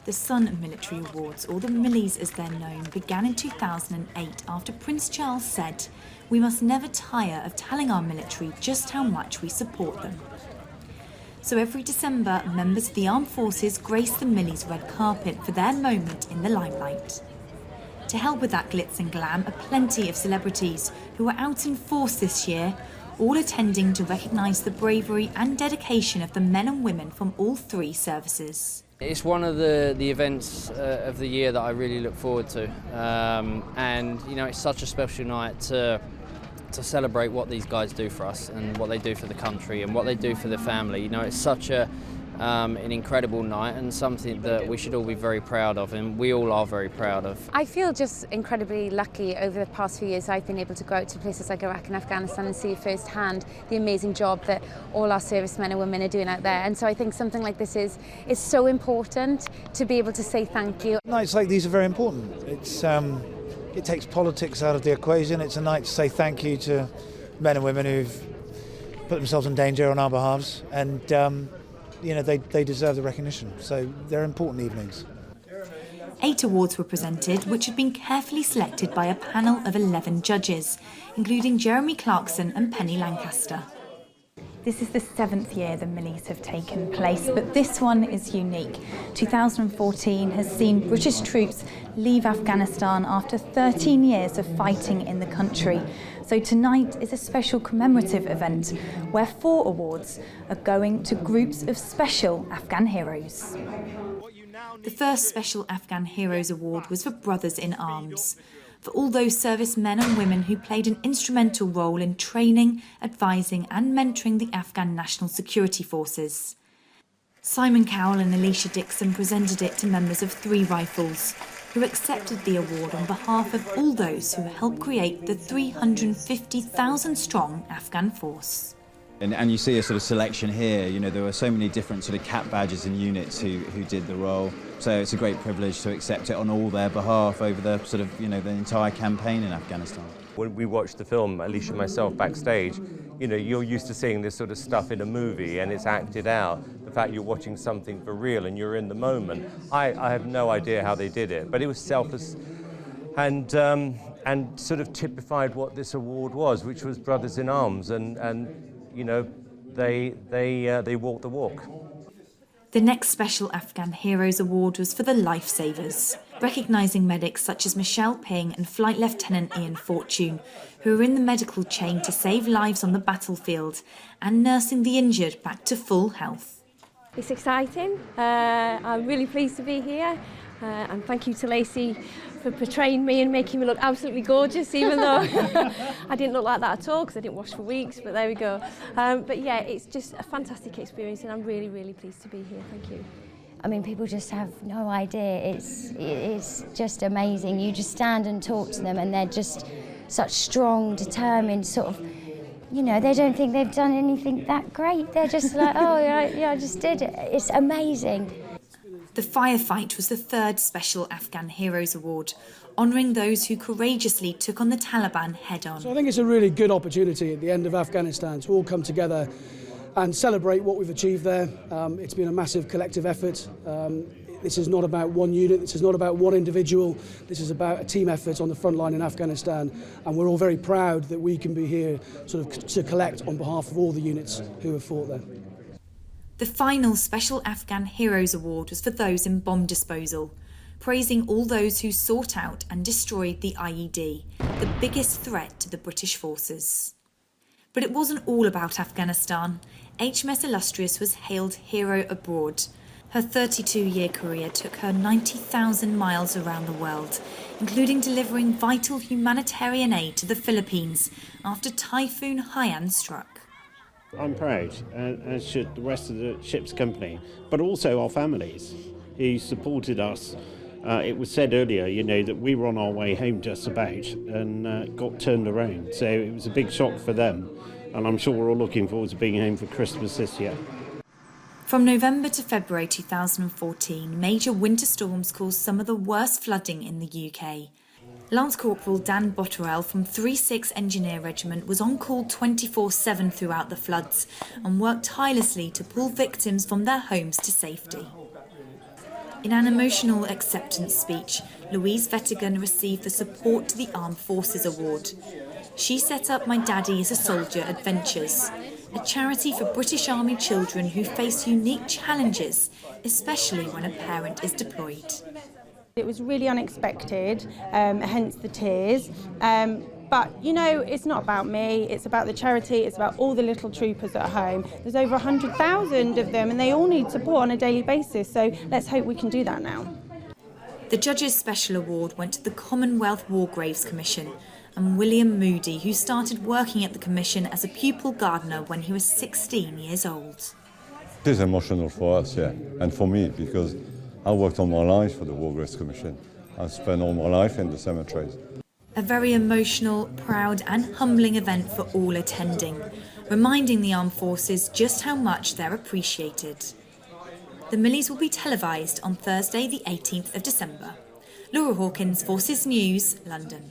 The Sun Military Awards, or the Millies as they're known, began in 2008 after Prince Charles said, "We must never tire of telling our military just how much we support them." So every December, members of the armed forces grace the Millies red carpet for their moment in the limelight. To help with that glitz and glam are plenty of celebrities who are out in force this year, all attending to recognise the bravery and dedication of the men and women from all three services. It's one of the events of the year that I really look forward to, and you know, it's such a special night to celebrate what these guys do for us and what they do for the country and what they do for the family. You know, it's such an incredible night and something that we should all be very proud of, and we all are very proud of. I feel just incredibly lucky. Over the past few years I've been able to go out to places like Iraq and Afghanistan and see firsthand the amazing job that all our servicemen and women are doing out there, and so I think something like this is so important to be able to say thank you. Nights like these are very important. It takes politics out of the equation. It's a night to say thank you to men and women who've put themselves in danger on our behalves, and you know, they deserve the recognition, so they're important evenings. 8 awards were presented, which had been carefully selected by a panel of 11 judges, including Jeremy Clarkson and Penny Lancaster. This is the 7th year the Millies have taken place, but this one is unique. 2014 has seen British troops leave Afghanistan after 13 years of fighting in the country. So tonight is a special commemorative event where 4 awards are going to groups of special Afghan heroes. The first Special Afghan Heroes Award was for Brothers in Arms, for all those servicemen and women who played an instrumental role in training, advising and mentoring the Afghan National Security Forces. Simon Cowell and Alicia Dixon presented it to members of 3 Rifles, who accepted the award on behalf of all those who helped create the 350,000-strong Afghan force. And you see a sort of selection here. You know, there were so many different sort of Capt badges and units who did the role. So it's a great privilege to accept it on all their behalf over the sort of, you know, the entire campaign in Afghanistan. When we watched the film, Alicia and myself backstage, you know, you're used to seeing this sort of stuff in a movie and it's acted out. The fact you're watching something for real and you're in the moment. I have no idea how they did it, but it was selfless and sort of typified what this award was, which was Brothers in Arms, and you know, they walk the walk. The next Special Afghan Heroes Award was for the Lifesavers, recognising medics such as Michelle Ping and Flight Lieutenant Ian Fortune, who are in the medical chain to save lives on the battlefield and nursing the injured back to full health. It's exciting. I'm really pleased to be here, and thank you to Lacey for portraying me and making me look absolutely gorgeous, even though I didn't look like that at all because I didn't wash for weeks, but there we go. But yeah, it's just a fantastic experience and I'm really, really pleased to be here. Thank you. I mean, people just have no idea. It's just amazing. You just stand and talk to them and they're just such strong, determined sort of, you know, they don't think they've done anything that great. They're just like, oh, yeah, I just did it. It's amazing. The Firefight was the 3rd Special Afghan Heroes Award, honouring those who courageously took on the Taliban head-on. So I think it's a really good opportunity at the end of Afghanistan to all come together and celebrate what we've achieved there. It's been a massive collective effort. This is not about one unit, this is not about one individual, this is about a team effort on the front line in Afghanistan, and we're all very proud that we can be here sort of to collect on behalf of all the units who have fought there. The final Special Afghan Heroes Award was for those in bomb disposal, praising all those who sought out and destroyed the IED, the biggest threat to the British forces. But it wasn't all about Afghanistan. HMS Illustrious was hailed Hero Abroad. Her 32-year career took her 90,000 miles around the world, including delivering vital humanitarian aid to the Philippines after Typhoon Haiyan struck. I'm proud, as should the rest of the ship's company, but also our families who supported us. It was said earlier, you know, that we were on our way home just about and got turned around. So it was a big shock for them, and I'm sure we're all looking forward to being home for Christmas this year. From November to February 2014, major winter storms caused some of the worst flooding in the UK. Lance Corporal Dan Botterell from 3-6 Engineer Regiment was on call 24/7 throughout the floods and worked tirelessly to pull victims from their homes to safety. In an emotional acceptance speech, Louise Fetigan received the Support to the Armed Forces Award. She set up My Daddy is a Soldier Adventures, a charity for British Army children who face unique challenges, especially when a parent is deployed. It was really unexpected, hence the tears. But, you know, it's not about me, it's about the charity, it's about all the little troopers at home. There's over 100,000 of them and they all need support on a daily basis, so let's hope we can do that now. The Judges' Special Award went to the Commonwealth War Graves Commission and William Moody, who started working at the Commission as a pupil gardener when he was 16 years old. It is emotional for us, yeah, and for me, because I worked all my life for the War Graves Commission. I spent all my life in the cemeteries. A very emotional, proud and humbling event for all attending, reminding the armed forces just how much they're appreciated. The Millies will be televised on Thursday the 18th of December. Laura Hawkins, Forces News, London.